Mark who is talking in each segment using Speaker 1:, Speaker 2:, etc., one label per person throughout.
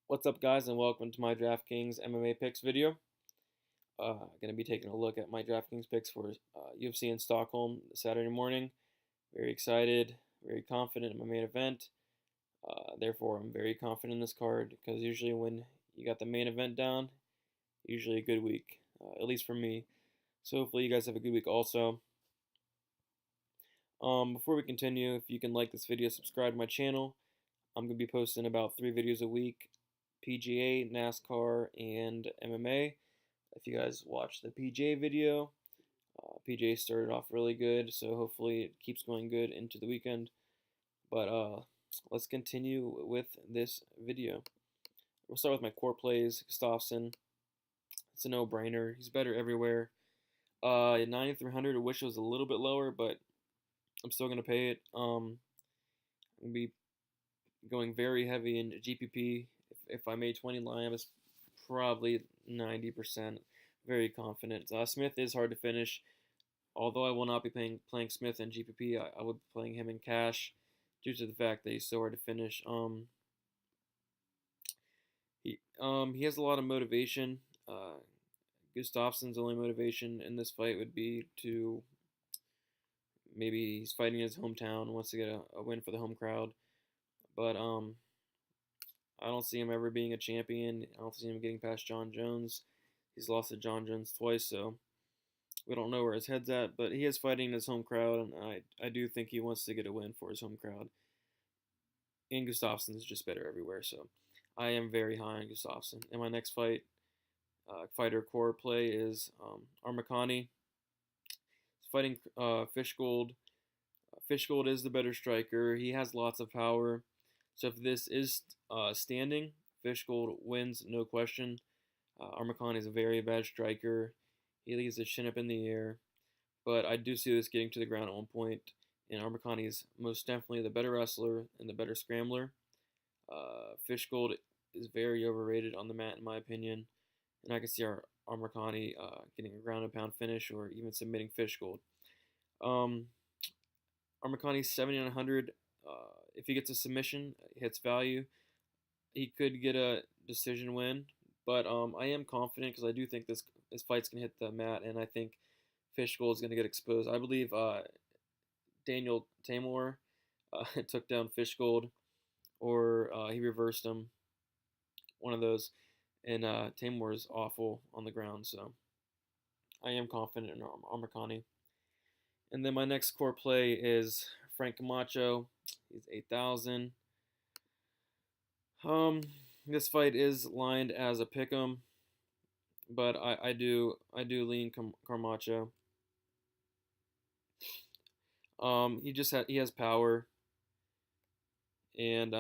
Speaker 1: What's up, guys, and welcome to my DraftKings MMA picks video. Going to be taking a look at my DraftKings picks for UFC in Stockholm Saturday morning. Very excited, very confident in my main event. Therefore, I'm very confident in this card because usually when you got the main event down, usually a good week, at least for me. So hopefully you guys have a good week also. Before we continue, if you can like this video, subscribe to my channel. I'm going to be posting about 3 videos a week. PGA, NASCAR, and MMA. If you guys watched the PGA video, PGA started off really good, so hopefully it keeps going good into the weekend. But let's continue with this video. We'll start with my core plays. Gustafsson, it's a no-brainer. He's better everywhere. 9,300. I wish it was a little bit lower, but I'm still gonna pay it. I'm gonna be going very heavy in GPP. If I made 20 line, it's probably 90%. Very confident. Smith is hard to finish. Although I will not be playing Smith in GPP, I would be playing him in cash due to the fact that he's so hard to finish. He has a lot of motivation. Gustafsson's only motivation in this fight would be to maybe he's fighting in his hometown, wants to get a win for the home crowd. But I don't see him ever being a champion. I don't see him getting past John Jones. He's lost to John Jones twice, so we don't know where his head's at. But he is fighting his home crowd, and I do think he wants to get a win for his home crowd. And Gustafsson is just better everywhere, so I am very high on Gustafsson. In my next fight, fighter core play is Armakani. He's fighting Fishgold. Fishgold is the better striker. He has lots of power. So if this is standing, Fishgold wins, no question. Armakani is a very bad striker. He leaves his chin up in the air. But I do see this getting to the ground at one point. And Armakani is most definitely the better wrestler and the better scrambler. Fishgold is very overrated on the mat, in my opinion. And I can see our Armakani getting a ground and pound finish or even submitting Fishgold. Armakani's 7,900. If he gets a submission, hits value, he could get a decision win. But I am confident because I do think this fight's going to hit the mat, and I think Fishgold is going to get exposed. I believe Daniel Tamor took down Fishgold, or he reversed him, one of those. And Tamor is awful on the ground, so I am confident in Armakani. And then my next core play is Frank Camacho. He's 8,000. This fight is lined as a pick'em, but I do lean Camacho. He has power, and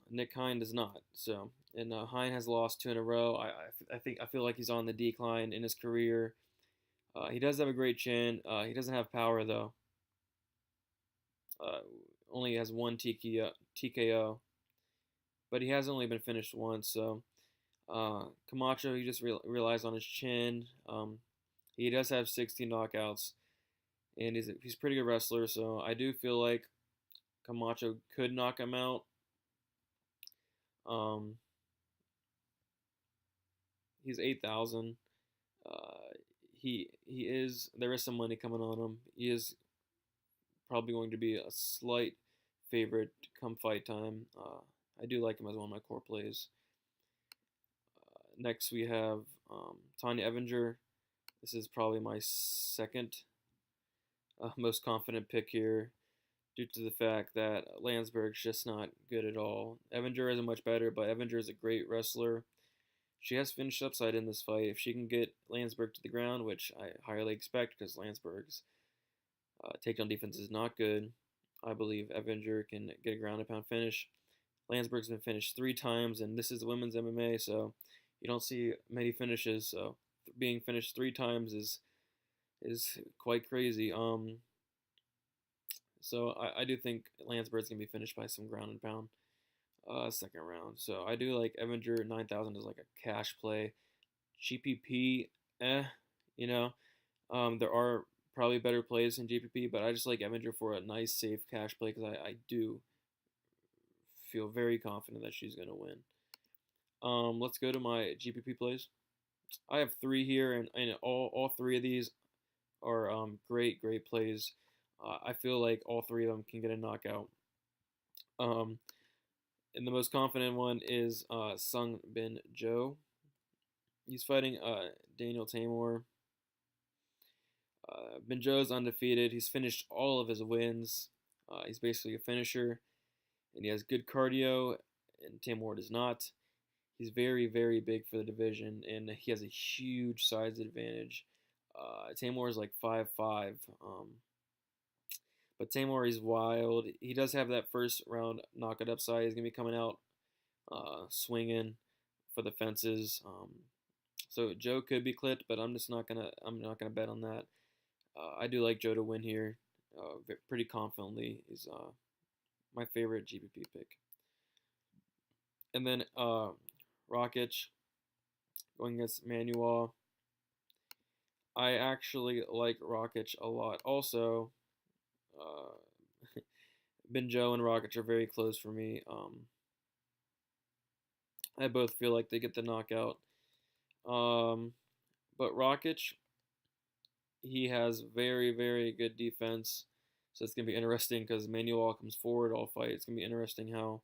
Speaker 1: Nick Hine does not. So, and Hine has lost 2 in a row. I feel like he's on the decline in his career. He does have a great chin. He doesn't have power though. Only has 1 TKO, but he has only been finished once. So Camacho, he just relies on his chin. He does have 16 knockouts, and he's a pretty good wrestler. So I do feel like Camacho could knock him out. He's 8,000. There is some money coming on him. He is probably going to be a slight favorite come fight time. I do like him as one of my core plays. Next we have Tanya Evinger. This is probably my second most confident pick here due to the fact that Landsberg's just not good at all. Evinger isn't much better, but Evinger is a great wrestler. She has finished upside in this fight. If she can get Landsberg to the ground, which I highly expect because Landsberg's takedown defense is not good, I believe Evinger can get a ground and pound finish. Landsberg's been finished 3 times, and this is women's MMA, so you don't see many finishes. So being finished 3 times is quite crazy. So I do think Landsberg's gonna be finished by some ground and pound. Second round. So I do like Evinger. 9,000 is like a cash play. GPP, you know. There are probably better plays in GPP, but I just like Evinger for a nice, safe cash play because I do feel very confident that she's going to win. Let's go to my GPP plays. I have three here, and all three of these are great plays. I feel like all three of them can get a knockout. Um, and the most confident one is Sung Bin Jo. He's fighting Daniel Tamor. Bin Jo's undefeated. He's finished all of his wins. He's basically a finisher, and he has good cardio, and Tamor does not. He's very big for the division, and he has a huge size advantage. Tamor is like 5'5", but Tamor is wild. He does have that first round knockout upside. He's gonna be coming out swinging for the fences. So Joe could be clipped, but I'm not gonna bet on that. I do like Joe to win here, pretty confidently. He's my favorite GPP pick. And then Rakic going against Manuel. I actually like Rakic a lot. Also, Binjo and Rakic are very close for me. I both feel like they get the knockout. But Rakic, he has very good defense. So it's gonna be interesting because Manuel comes forward all fight. It's gonna be interesting uh,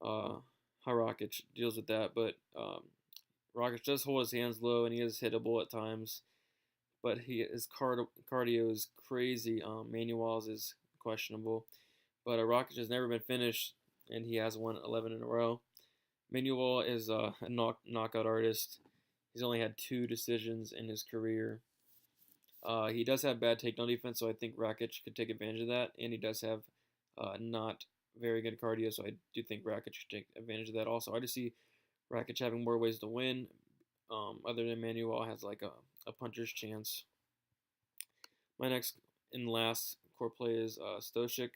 Speaker 1: how Rakic deals with that. But Rakic does hold his hands low and he is hittable at times. But his cardio is crazy. Manuel's is questionable. But Rakic has never been finished, and he has won 11 in a row. Manuel is a knockout artist. He's only had 2 decisions in his career. He does have bad takedown defense, so I think Rakic could take advantage of that. And he does have not very good cardio, so I do think Rakic should take advantage of that also. I just see Rakic having more ways to win, other than Manuel has like a puncher's chance. My next and last core play is Stoshik.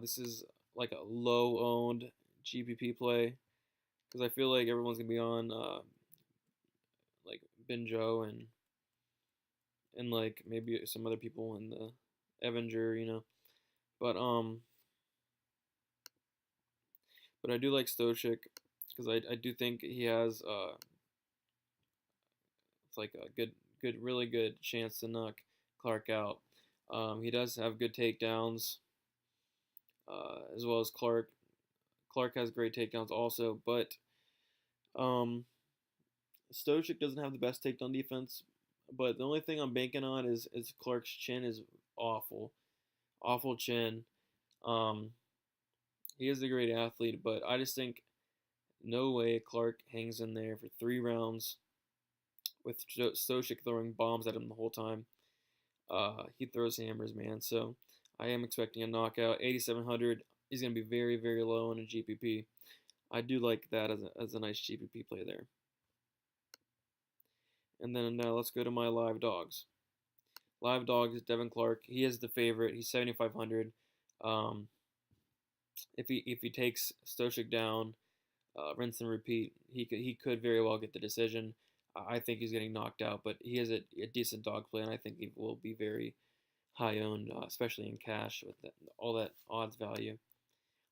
Speaker 1: This is like a low-owned GPP play because I feel like everyone's gonna be on like Binjo and like maybe some other people in the Avenger, but I do like Stoshik because I do think he has it's like a really good chance to knock Clark out. He does have good takedowns, as well as Clark. Clark has great takedowns also, but um, Stochik doesn't have the best takedown defense. But the only thing I'm banking on is Clark's chin is awful chin. Um, he is a great athlete, but I just think no way Clark hangs in there for 3 rounds with Stochik throwing bombs at him the whole time. He throws hammers, man. So I am expecting a knockout. 8,700. He's going to be very low in a GPP. I do like that as a nice GPP play there. And then let's go to my live dogs. Live dogs is Devin Clark. He is the favorite. He's 7,500. If he takes Stochik down, rinse and repeat, he could very well get the decision. I think he's getting knocked out, but he is a decent dog play, and I think he will be very high owned, especially in cash with all that odds value.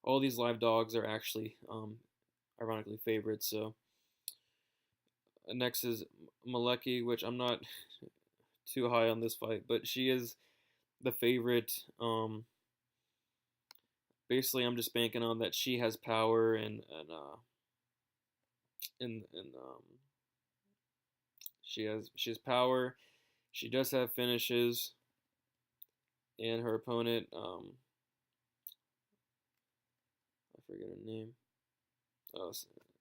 Speaker 1: All these live dogs are actually ironically favorites. So next is Malecki, which I'm not too high on this fight, but she is the favorite. Basically, I'm just banking on that she has power and she has power. She does have finishes, and her opponent, I forget her name.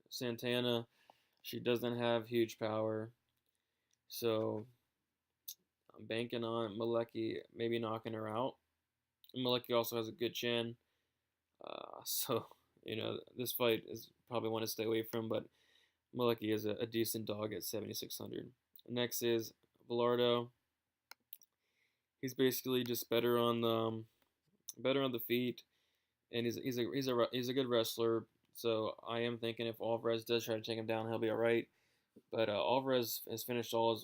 Speaker 1: Santana. She doesn't have huge power, so I'm banking on Malecki maybe knocking her out. Malecki also has a good chin, so this fight is probably one to stay away from. But Malecki is a decent dog at 7,600. Next is Velardo. He's basically just better on the feet, and he's a good wrestler. So I am thinking if Alvarez does try to take him down, he'll be all right. But Alvarez has finished all his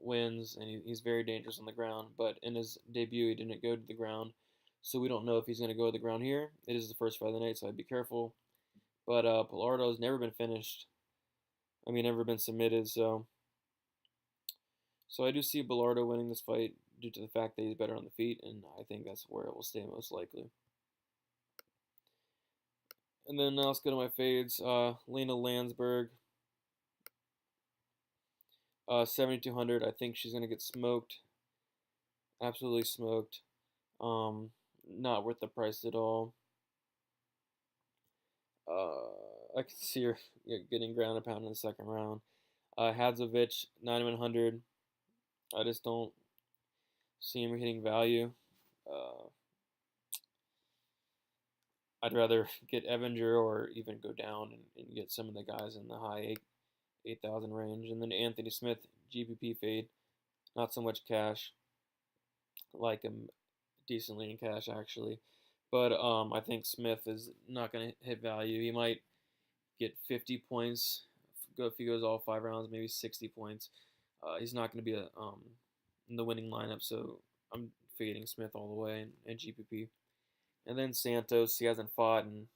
Speaker 1: wins, and he's very dangerous on the ground. But in his debut, he didn't go to the ground, so we don't know if he's going to go to the ground here. It is the first fight of the night, so I'd be careful. But Pilardo's never been finished. I mean, never been submitted. So I do see Bilardo winning this fight due to the fact that he's better on the feet, and I think that's where it will stay most likely. And then now let's go to my fades. Lena Landsberg, 7,200. I think she's gonna get smoked, absolutely smoked. Not worth the price at all. I can see her getting ground and pound in the second round. Hadzovic, 9,100. I just don't see him hitting value. Uh, I'd rather get Evinger or even go down and get some of the guys in the high 8,000 range. And then Anthony Smith, GPP fade. Not so much cash. Like him decently in cash, actually. But I think Smith is not going to hit value. He might get 50 points if he goes all 5 rounds, maybe 60 points. He's not going to be in the winning lineup, so I'm fading Smith all the way and GPP. And then Santos, he hasn't fought in,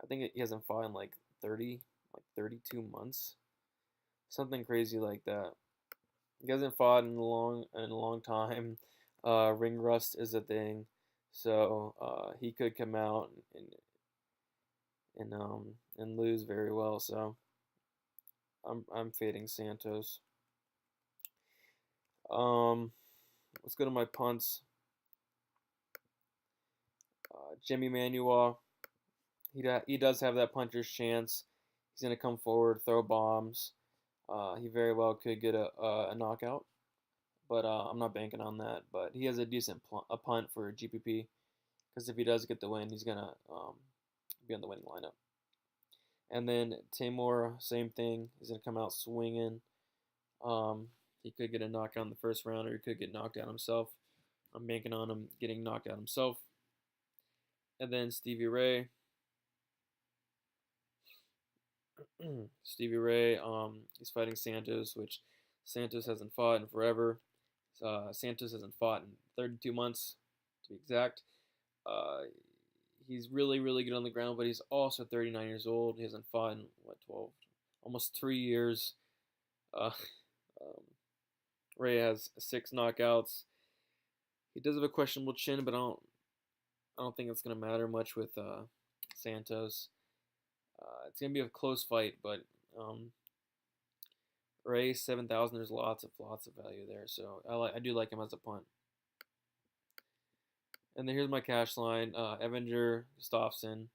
Speaker 1: I think he hasn't fought in like 32 months, something crazy like that. He hasn't fought in a long time. Ring rust is a thing, so he could come out and lose very well. So I'm fading Santos. Let's go to my punts. Jimmy Manuwa, he does have that puncher's chance. He's gonna come forward, throw bombs. He very well could get a knockout, but I'm not banking on that. But he has a decent punt for GPP, because if he does get the win, he's gonna be on the winning lineup. And then Timur, same thing. He's gonna come out swinging. He could get a knockout in the first round, or he could get knocked out himself. I'm banking on him getting knocked out himself. And then Stevie Ray. Stevie Ray, he's fighting Santos, which Santos hasn't fought in forever. Santos hasn't fought in 32 months, to be exact. Uh, he's really, really good on the ground, but he's also 39 years old. He hasn't fought in, 12, almost 3 years. Uh, um, Ray has 6 knockouts. He does have a questionable chin, but I don't think it's gonna matter much with Santos. It's gonna be a close fight, but Ray 7,000. There's lots of value there, so I do like him as a punt. And then here's my cash line: Evinger, Gustafsson,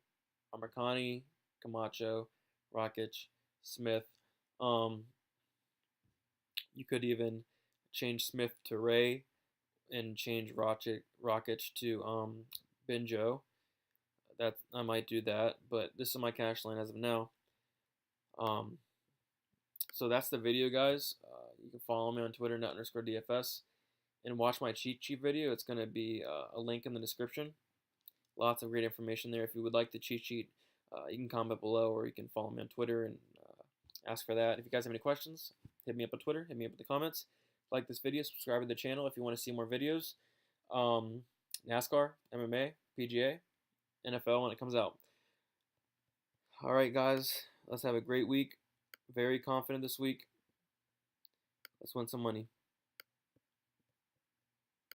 Speaker 1: Amirkhani, Camacho, Rakic, Smith. You could even change Smith to Ray and change Rakic to Benjo. That I might do that, but this is my cash line as of now. So that's the video, guys. You can follow me on Twitter, @nut_DFS, and watch my cheat sheet video. It's going to be a link in the description. Lots of great information there. If you would like the cheat sheet, you can comment below, or you can follow me on Twitter and ask for that. If you guys have any questions, hit me up on Twitter, hit me up in the comments. Like this video, subscribe to the channel if you want to see more videos. NASCAR, MMA, PGA, NFL when it comes out. All right, guys, let's have a great week. Very confident this week. Let's win some money.